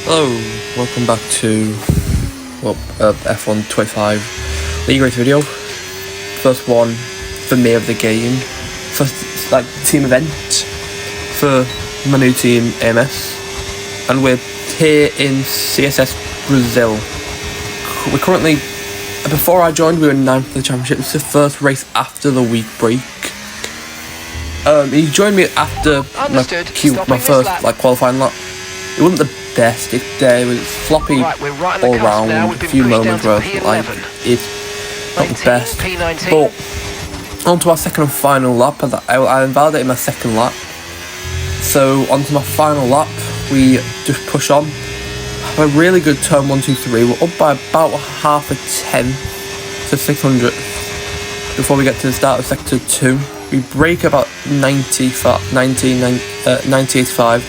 Hello, welcome back to F1 25 league race video. First one for me of the game. First team event for my new team AMS, and we're here in CSS Brazil. We're currently, before I joined, we were 9th for the championship. It's the first race after the week break. He joined me after my first qualifying lap. It wasn't the best. It was floppy all round. A few moments where it's not the best. But onto our second and final lap. I invalidated my second lap. So onto my final lap, we just push on. Have a really good turn 1, 2, 3. We're up by about half a tenth to 600 before we get to the start of sector 2. We brake about 90-85.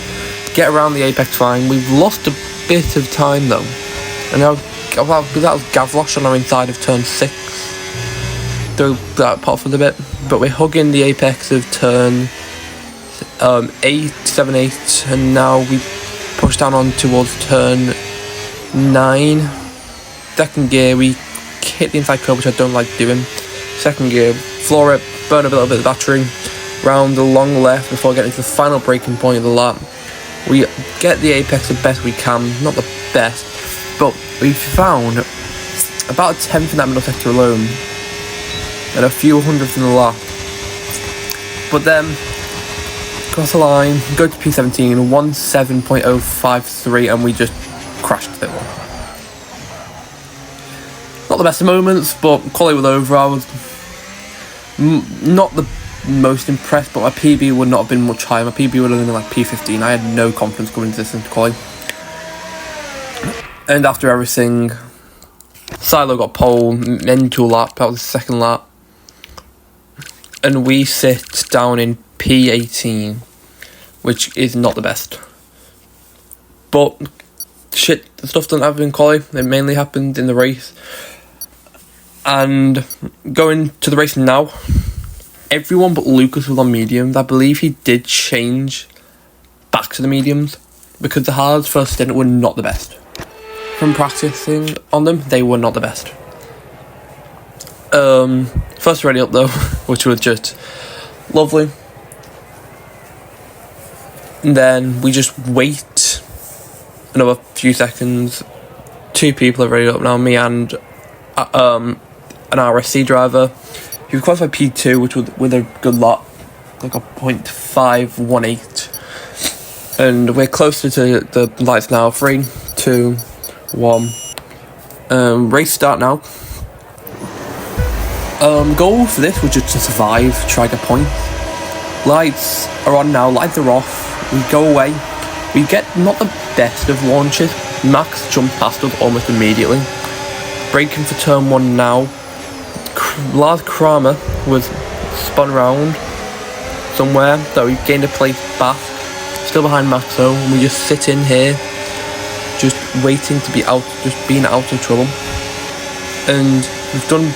Get around the apex line. We've lost a bit of time though, and now that was Gavroche on our inside of turn 6. Throw that pot for a bit, but we're hugging the apex of turn 8, 7, 8, and now we push down on towards turn 9. Second gear, we hit the inside curve, which I don't like doing. Second gear, floor it, burn a little bit of battery, round the long left before getting to the final braking point of the lap. We get the apex the best we can, not the best, but we found about a tenth in that middle sector alone, and a few hundredths in the lap. But then, cross the line, go to P17, 17.053, and we just crashed it. Not the best of moments, but quality was over. I was not the most impressed, but my PB would not have been much higher. My PB would have been like P15. I had no confidence going into this into quali. And after everything, Silo got pole, mental lap, that was the second lap. And we sit down in P18, which is not the best. But shit, the stuff doesn't happen in quali, it mainly happened in the race. And going to the race now, everyone but Lucas was on mediums. I believe he did change back to the mediums because the hards first stint were not the best. From practicing on them, they were not the best. First ready up though, which was just lovely. And then we just wait another few seconds. 2 people are ready up now, me and an RSC driver. He was qualified P2, which was with a good lot, like a 0.518. And we're closer to the lights now. 3, 2, 1. Race start now. Goal for this was just to survive, try to get points. Lights are on now, lights are off. We go away. We get not the best of launches. Max jumped past us almost immediately. Braking for turn 1 now. Lars Kramer was spun round somewhere, so we gained a place back, still behind Maxo, and we just sit in here, just waiting to be out, just being out of trouble. And we've done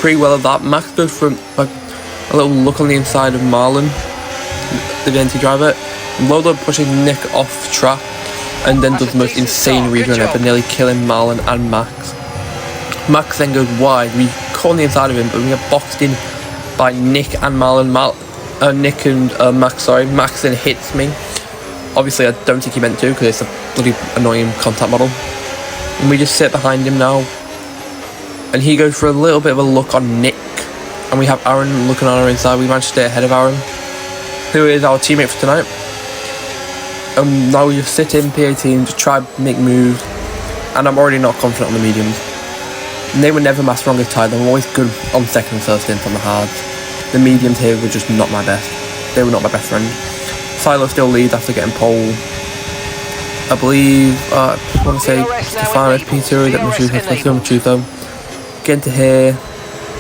pretty well at that. Max goes for a little look on the inside of Marlon, the VNT driver. Lodo pushing Nick off track, and then does the most insane rerun ever, nearly killing Marlon and Max. Max then goes wide. We caught on the inside of him, but we get boxed in by Nick and Marlon. Nick and Max, sorry. Max then hits me. Obviously, I don't think he meant to because it's a bloody annoying contact model. And we just sit behind him now. And he goes for a little bit of a look on Nick. And we have Aaron looking on our inside. We managed to stay ahead of Aaron, who is our teammate for tonight. And now we just sit in P18 to try to make moves. And I'm already not confident on the mediums. And they were never my strongest tie. They were always good on second and first stint on the hards. The mediums here were just not my best. They were not my best friend. Silo still leads after getting pole. I believe, I want to say Stefano P2, that Machuto. Getting to here,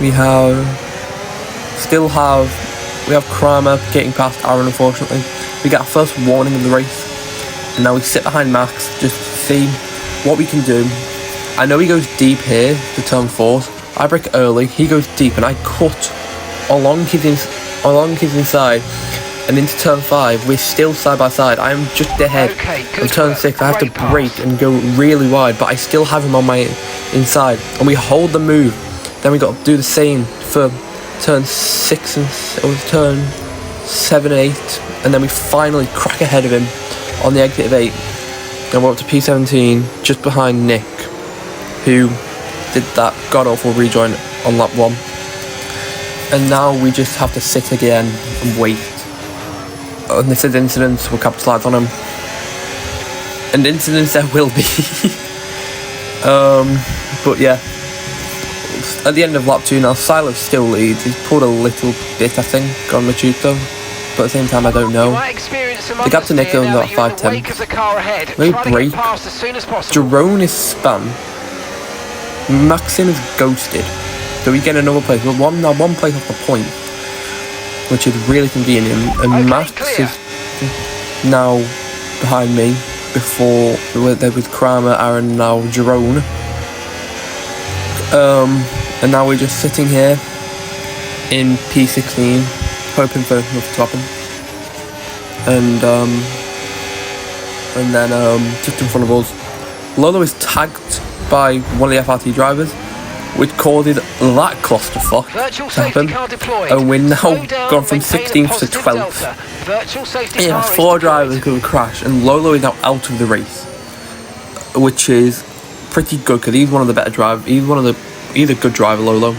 we have Kramer getting past Aaron, unfortunately. We get our first warning of the race. And now we sit behind Max, just see what we can do. I know he goes deep here to turn 4. I brake early, he goes deep, and I cut along his inside and into turn 5, we're still side by side. I'm just ahead. On turn 6, I have to brake and go really wide, but I still have him on my inside, and we hold the move. Then we got to do the same for turn 6 or turn 7 and 8, and then we finally crack ahead of him on the exit of 8. And we're up to P17, just behind Nick, who did that god-awful rejoin on lap 1. And now we just have to sit again and wait. And if there's incidents, we'll capitalise on them. And incidents there will be. But yeah. At the end of lap 2 now, Silas still leads. He's pulled a little bit, I think, on Machuto. But at the same time, I don't know. The gap to Nick is about 5'10". Maybe break. Jerome is spam. Maxim is ghosted. So we get another place. We're one place off the point, which is really convenient. And Max is now behind me. Before there was Kramer, Aaron, now Jerome. And now we're just sitting here in P16, hoping for nothing to happen. And then just in front of us, Lolo is tagged by one of the FRT drivers, which causes that clusterfuck to happen. And we're now gone from 16th to 12th. Yeah, 4 drivers could crash, and Lolo is now out of the race, which is pretty good because he's one of the better drivers. He's a good driver, Lolo.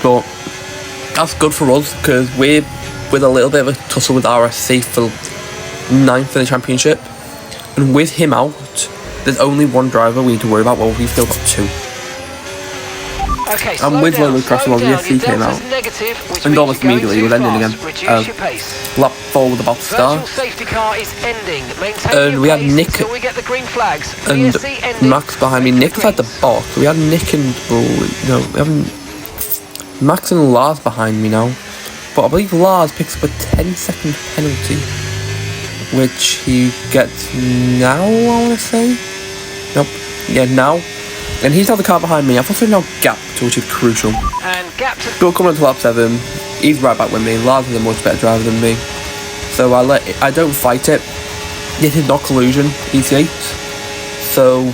But that's good for us because we're with a little bit of a tussle with RSC for 9th in the championship, and with him out, there's only one driver we need to worry about. Well, we've still got 2. Okay, and with Lolo crashing while the SC came out, and almost immediately we're ending again. Lap 4 was about to start, and we had Nick and Max behind me. Nick was at the box. We had Nick and we haven't Max and Lars behind me now, but I believe Lars picks up a 10-second penalty, which he gets now. I want to say, nope, yeah, now. And he's now the car behind me. I've also now gapped, which is crucial. But coming on to lap 7, he's right back with me. Lars is a much better driver than me, so I don't fight it. This is not collusion. He's 8, so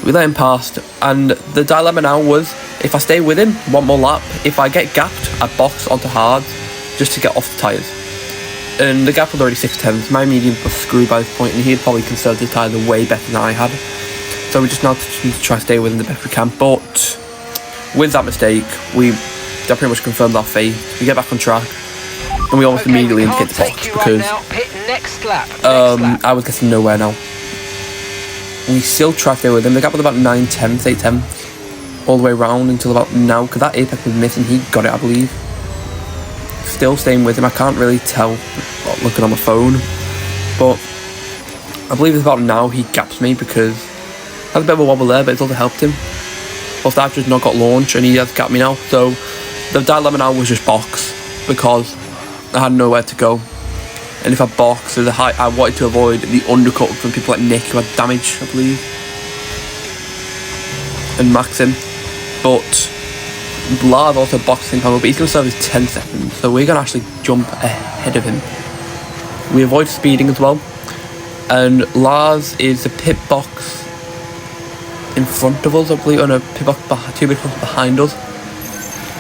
we let him past. And the dilemma now was, if I stay with him one more lap, if I get gapped, I box onto hards just to get off the tyres. And the gap was already 6/10. My medium was screwed by this point, and he had probably conserved his tyres way better than I had. So we just now need to try to stay with him the best we can. But with that mistake, that pretty much confirmed our fate. We get back on track, and we almost immediately indicate the box because I was getting nowhere now. We still try to stay with him. The gap was about 9/10, 8/10, all the way around until about now, because that apex was missing. He got it, I believe. Still staying with him. I can't really tell looking on my phone, but I believe it's about now he gaps me because had a bit of a wobble there, but it's also helped him. Plus, I've just not got launch, and he has gapped me now. So the dilemma now was just box because I had nowhere to go. And if I box, there's a high. I wanted to avoid the undercut from people like Nick, who had damage, I believe, and Maxim. But Lars also boxed him, but he's going to serve his 10 seconds, so we're going to actually jump ahead of him. We avoid speeding as well, and Lars is the pit box in front of us, I believe, on a pit box 2 pit box behind us.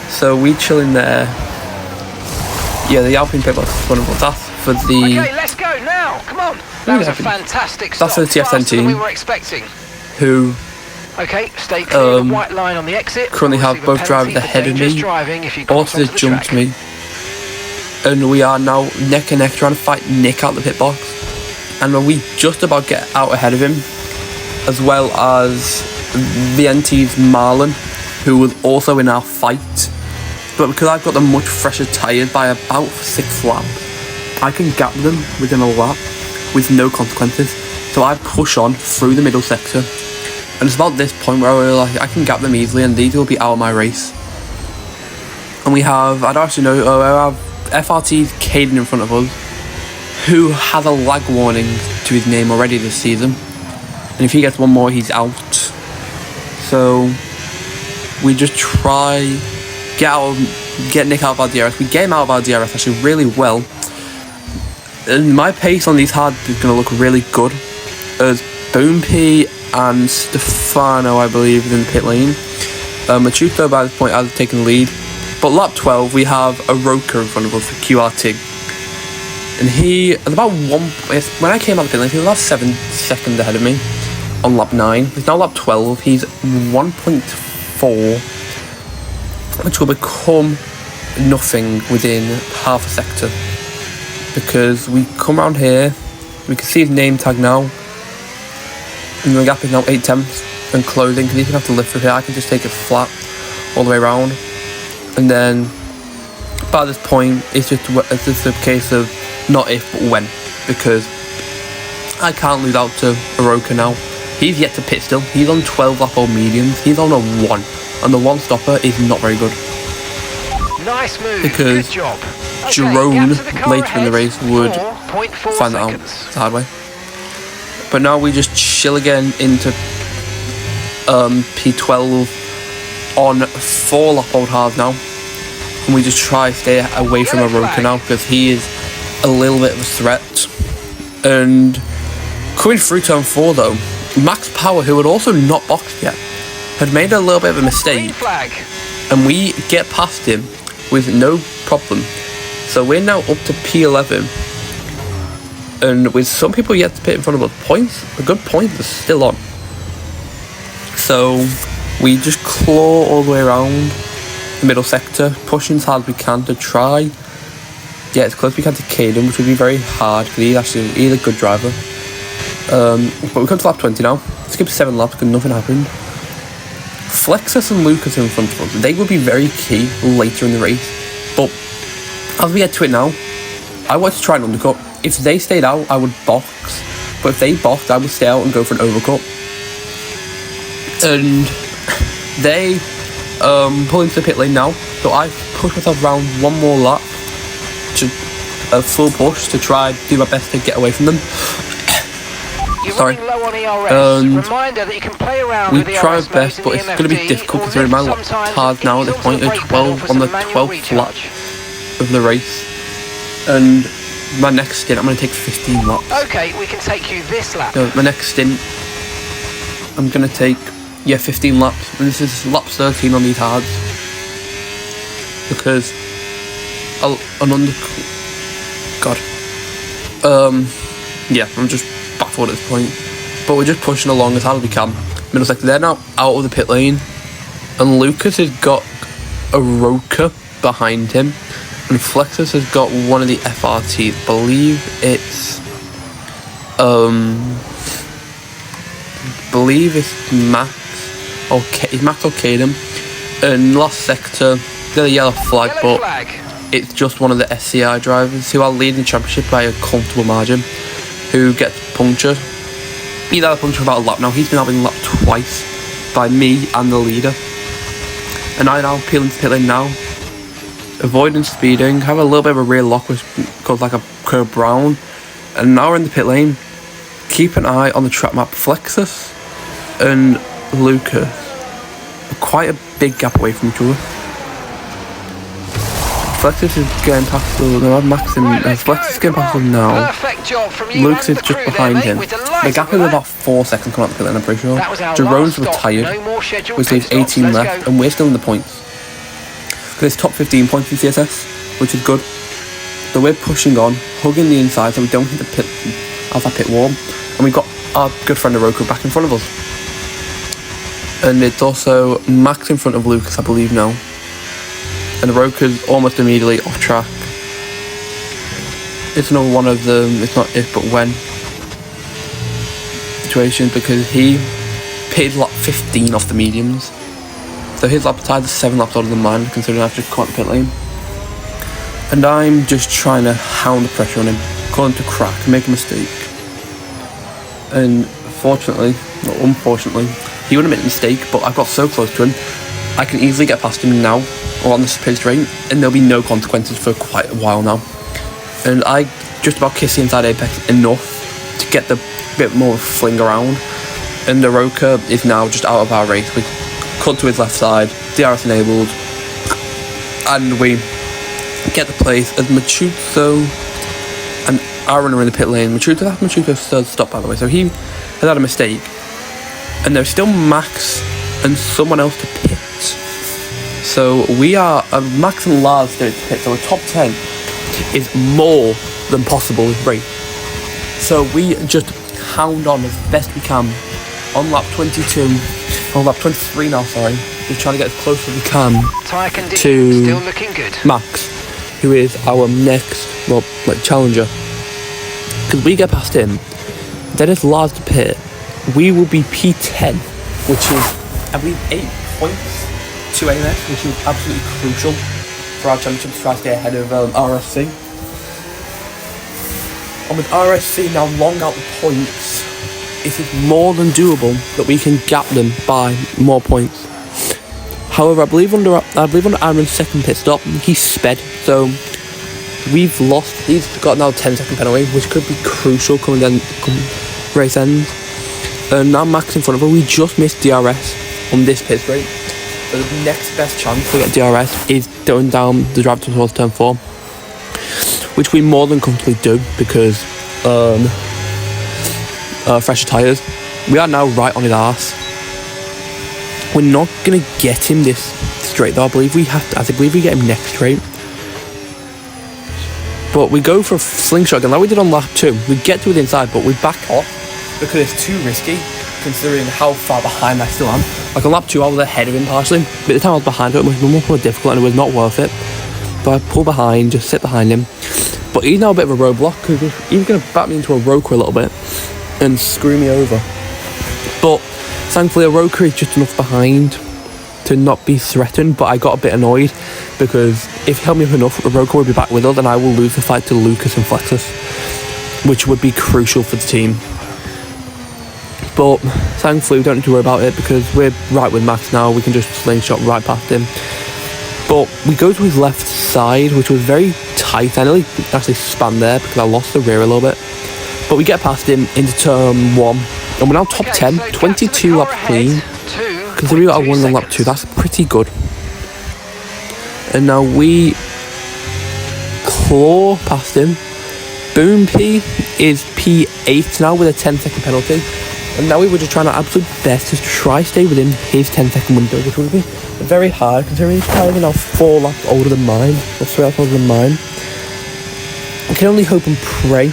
So we chill in there. Yeah, the Alpine pit box in front of us. That's for the. Okay, let's go now. Come on. That was a fantastic stop. That's for the TF10 team. We were expecting. Who. Okay, stay clear of the white line on the exit. Currently have both drivers ahead of me. Also just jumped me. And we are now neck and neck trying to fight Nick out the pit box. And we just about get out ahead of him, as well as VNT's Marlon, who was also in our fight. But because I've got the much fresher tyres by about 6 laps, I can gap them within a lap with no consequences. So I push on through the middle sector. And it's about this point where I can gap them easily, and these will be out of my race. And we have, I don't actually know, I have FRT's Caden in front of us, who has a lag warning to his name already this season. And if he gets one more, he's out. So we just try get Nick out of our DRS. We get him out of our DRS actually really well. And my pace on these hards is going to look really good, as Boompy and Stefano, I believe, is in the pit lane. Machuto by this point has taken the lead. But lap 12, we have a Roker in front of us for QRT. And he, at about when I came out of the pit lane, he was about 7 seconds ahead of me on lap 9. He's now lap 12. He's 1.4, which will become nothing within half a sector. Because we come around here, we can see his name tag now. And the gap is now 8 tenths and closing, because he's going to have to lift through here. I can just take it flat all the way around. And then, by this point, it's just a case of not if, but when. Because I can't lose out to Aroka now. He's yet to pit still. He's on 12 lap old mediums. He's on a 1. And the 1 stopper is not very good. Nice move. Because good job. Jerome later in the race would find that out the hard way. But now we just chill again into P12 on 4 lap old hards now. And we just try to stay away from Aroka now, because he is a little bit of a threat. And coming through turn 4 though, Max Power, who had also not boxed yet, had made a little bit of a mistake. And we get past him with no problem. So we're now up to P11. And with some people yet to pit in front of us, a good point is still on. So we just claw all the way around the middle sector, pushing as hard as we can to try get as close as we can to Caden, which would be very hard because he's a good driver. But we come to lap 20 now. Skip 7 laps because nothing happened. Flexus and Lucas are in front of us. They will be very key later in the race. But as we get to it now, I want to try an undercut. If they stayed out, I would box. But if they boxed, I would stay out and go for an overcut. And they pull into the pit lane now. So I push myself around one more lap to a full push to try do my best to get away from them. Sorry. Reminder that you can play around we try our best, but it's going to be difficult considering my lap times now at this point are 12 on the 12th lap of the race. And my next stint, I'm going to take 15 laps. Okay, we can take you this lap. So my next stint, I'm going to take 15 laps, and this is lap 13 on these hards. Because I'm just baffled at this point. But we're just pushing along as hard as we can. Middle sector, they're now out of the pit lane. And Lucas has got a Roker behind him. And Flexus has got one of the FRTs. I believe it's Max or Caden. And last sector, they're a yellow flag, but it's just one of the SCI drivers who are leading the championship by a comfortable margin, who gets punctured. He's had a puncture about a lap now. He's been having lapped twice by me and the leader. And I now peel into pit lane now, avoiding speeding, have a little bit of a rear lock which goes like a curb brown. And now we're in the pit lane. Keep an eye on the track map. Flexus and Lucas are quite a big gap away from each other. Flexus is getting past them. Flexus is getting past them now. Lucas is just behind him. The gap is about 4 seconds coming out the pit lane, I'm pretty sure. Jerome's retired, which leaves 18 left, and we're still in the points. Because it's top 15 points in CSS, which is good. So we're pushing on, hugging the inside so we don't hit the pit as that pit wall. And we've got our good friend Oroku back in front of us. And it's also Max in front of Lucas, I believe now. And Oroku's almost immediately off track. It's another one of the it's not if but when situations, because he pitted lap 15 off the mediums. So his lap time is 7 laps older than mine, considering I've just caught the pit lane. And I'm just trying to hound the pressure on him, call him to crack, make a mistake. And unfortunately, he wouldn't make a mistake, but I got so close to him, I can easily get past him now, or on this pit straight, and there'll be no consequences for quite a while now. And I just about kissed the inside apex enough to get the bit more fling around. And the Roker is now just out of our race. We cut to his left side, DRS enabled, and we get the place as Machuto and Aaron are in the pit lane. Machuto's third stop, by the way, so he has had a mistake, and there's still Max and someone else to pit. So we are Max and Lars still to pit, so a top 10 is more than possible with Ray. So we just hound on as best we can on lap 22, on lap 23 now, sorry. Just trying to get as close as we can to still looking good. Max, who is our next, challenger. Because we get past him, then it's Lars to pit, we will be P10, which is, I believe, 8 points to AMS, which is absolutely crucial for our championship to try to stay ahead of RSC. And with RSC now long out the points, it is more than doable that we can gap them by more points. However, I believe under Aaron's second pit stop, he sped, so we've lost. He's got now a 10-second penalty, which could be crucial come race end. And now Max in front of her, we just missed DRS on this pit straight. So the next best chance to get DRS is going down the drive towards turn 4, which we more than comfortably do because fresher tyres. We are now right on his arse. We're not gonna get him this straight though. I believe we get him next straight. But we go for a slingshot again, like we did on lap 2. We get to the inside, but we back off because it's too risky, considering how far behind I still am. Like on lap 2, I was ahead of him partially, but the time I was behind it was much more difficult and it was not worth it. So I pull behind, just sit behind him. But he's now a bit of a roadblock because he's going to back me into a Roker a little bit and screw me over. But thankfully, a Roker is just enough behind to not be threatened. But I got a bit annoyed because if he held me up enough, a Roker would be back with us and I will lose the fight to Lucas and Flexus, which would be crucial for the team. But thankfully, we don't need to worry about it because we're right with Max now. We can just slingshot right past him. But we go to his left side, which was very tight. I nearly actually span there because I lost the rear a little bit. But we get past him into turn 1. And we're now top 10, so 22 laps clean. Considering we got a 1 on lap 2, that's pretty good. And now we claw past him. Boom P is P8 now with a 10-second penalty. And now we were just trying our absolute best to try stay within his 10-second window, which would be very hard considering his tyres are now 4 laps older than mine, or 3 laps older than mine. I can only hope and pray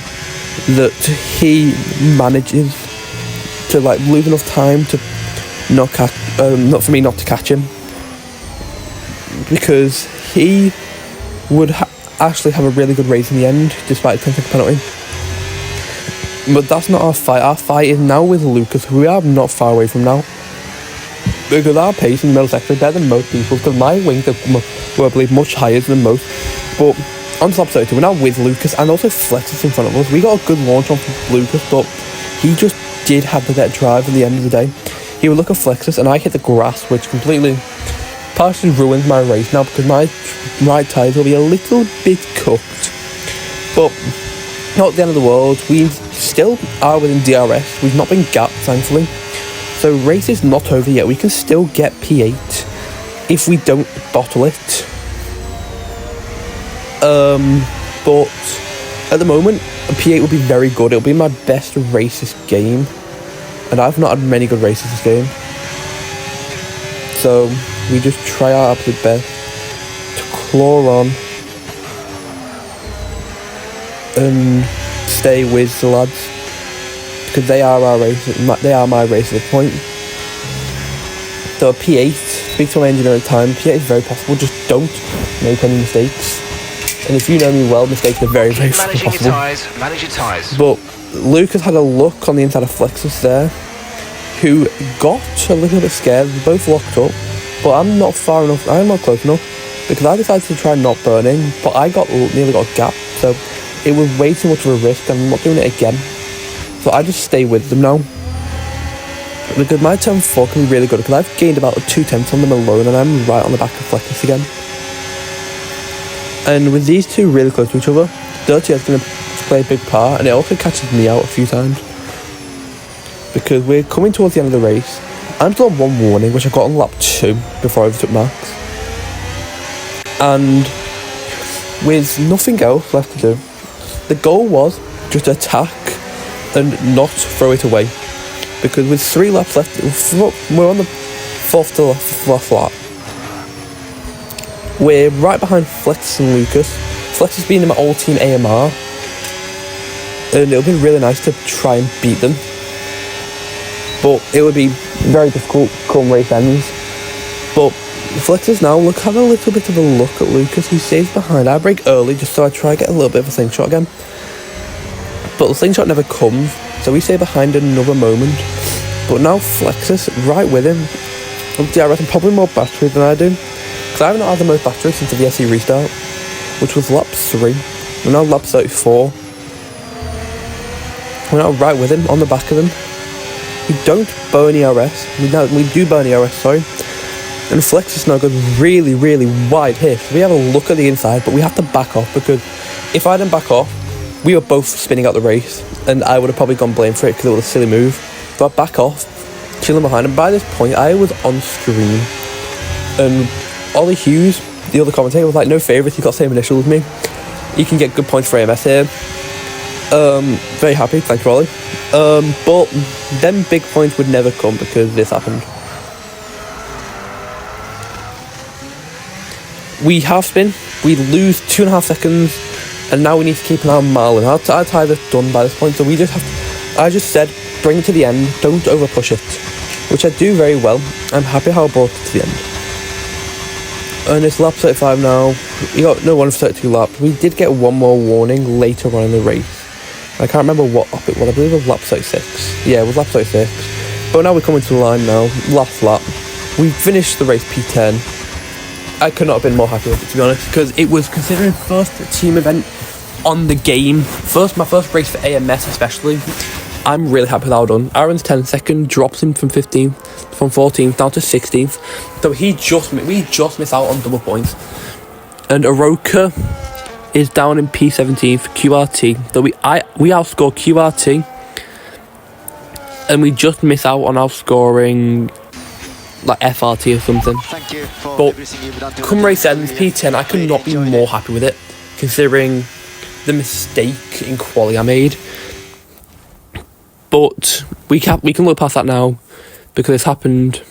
that he manages to lose enough time to not for me not to catch him, because he would actually have a really good race in the end despite the 10-second penalty. But that's not our fight. Our fight is now with Lucas, who we are not far away from now. Because our pace in the middle sector is better than most people, because my wings were, I believe, much higher than most. But on top 32, we're now with Lucas, and also Flexus in front of us. We got a good launch on Lucas, but he just did have the better drive at the end of the day. He would look at Flexus, and I hit the grass, which completely, partially ruins my race now, because my right tyres will be a little bit cooked. But not the end of the world. We still are within DRS. We've not been gapped, thankfully. So race is not over yet. We can still get P8 if we don't bottle it. But at the moment, a P8 would be very good. It'll be my best race this game. And I've not had many good races this game. So we just try our absolute best to claw on and stay with the lads, because they are our race. They are my race at this point. So P8, speak to my engineer at the time. P8 is very possible. Just don't make any mistakes. And if you know me well, mistakes are very, very possible. Manage your tyres. But Lucas had a look on the inside of Flexus there, who got a little bit scared. We both locked up, but I'm not far enough. I'm not close enough because I decided to try not burning, but I nearly got gapped. So it was way too much of a risk, and I'm not doing it again. So I just stay with them now. Because my turn 4 can be really good, because I've gained about 2/10 on them alone, and I'm right on the back of Flexus again. And with these two really close to each other, Dirty is going to play a big part, and it also catches me out a few times. Because we're coming towards the end of the race. I'm still on 1 warning, which I got on lap 2 before I overtook Max. And with nothing else left to do, the goal was just attack and not throw it away. Because with 3 laps left, we're on the 4th to last lap. We're right behind Flex and Lucas. Flex has been in my old team AMR, and it'll be really nice to try and beat them. But it would be very difficult come race ends. But Flex is now have a little bit of a look at Lucas. He stays behind. I brake early just so I try to get a little bit of a slingshot again. But the slingshot never comes, so we stay behind another moment. But now Flex is right with him. Obviously, I reckon probably more battery than I do, because I haven't had the most battery since the SE restart, which was lap 3. We're now lap 34. We're now right with him, on the back of him. We don't burn ERS. We do burn ERS, sorry. And Flex just now goes really, really wide here. So we have a look at the inside, but we have to back off, because if I didn't back off, we were both spinning out the race, and I would have probably gone blamed for it because it was a silly move. So I back off, chilling behind, and by this point I was on screen. And Ollie Hughes, the other commentator, was like, no favourites, he's got the same initial as me. He can get good points for AMS here. Very happy, thanks for Ollie. But them big points would never come because this happened. We half spin, we lose 2.5 seconds, and now we need to keep an eye on Marlon. Our tyres are done by this point, so we just have to, I just said, bring it to the end, don't over push it, which I do very well. I'm happy how I brought it to the end. And it's lap 35 now. We got no one for 32 laps. We did get one more warning later on in the race. I can't remember what lap it was. I believe it was lap 36. Yeah, it was lap 36. But now we're coming to the line now. Last lap. We finished the race P10. I could not have been more happy with it, to be honest, because it was considering first team event on the game. My first race for AMS especially. I'm really happy with how done. Aaron's 10th second drops him from 15th, from 14th down to 16th. So we just missed out on double points. And Aroka is down in P17 for QRT. So we outscore QRT, and we just miss out on outscoring like FRT or something. Thank you for but everything you've done. Come race ends, P10, I could not be more happy with it, considering the mistake in quali I made. But we can look past that now, because it's happened.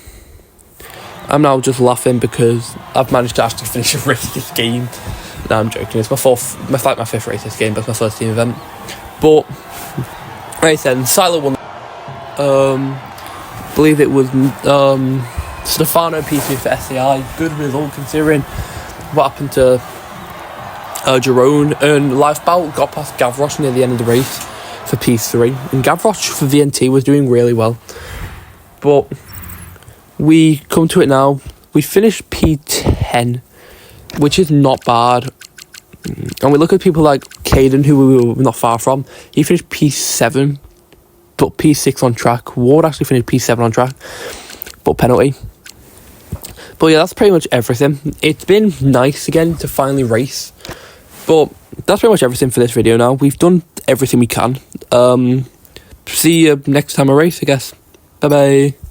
I'm now just laughing because I've managed to actually finish a race this game. No, I'm joking. It's my 5th race this game, but it's my first team event. But race ends. Silo won. Believe it was Stefano P3 for SCI. Good result considering what happened to Jerome. And Lifebout got past Gavroche near the end of the race for P3, and Gavroche for VNT was doing really well. But we come to it now. We finished P10, which is not bad. And we look at people like Caden, who we were not far from. He finished P7, but P6 on track. Ward actually finished P7 on track, but penalty. But yeah, that's pretty much everything. It's been nice again to finally race. But that's pretty much everything for this video now. We've done everything we can. See you next time I race, I guess. Bye bye.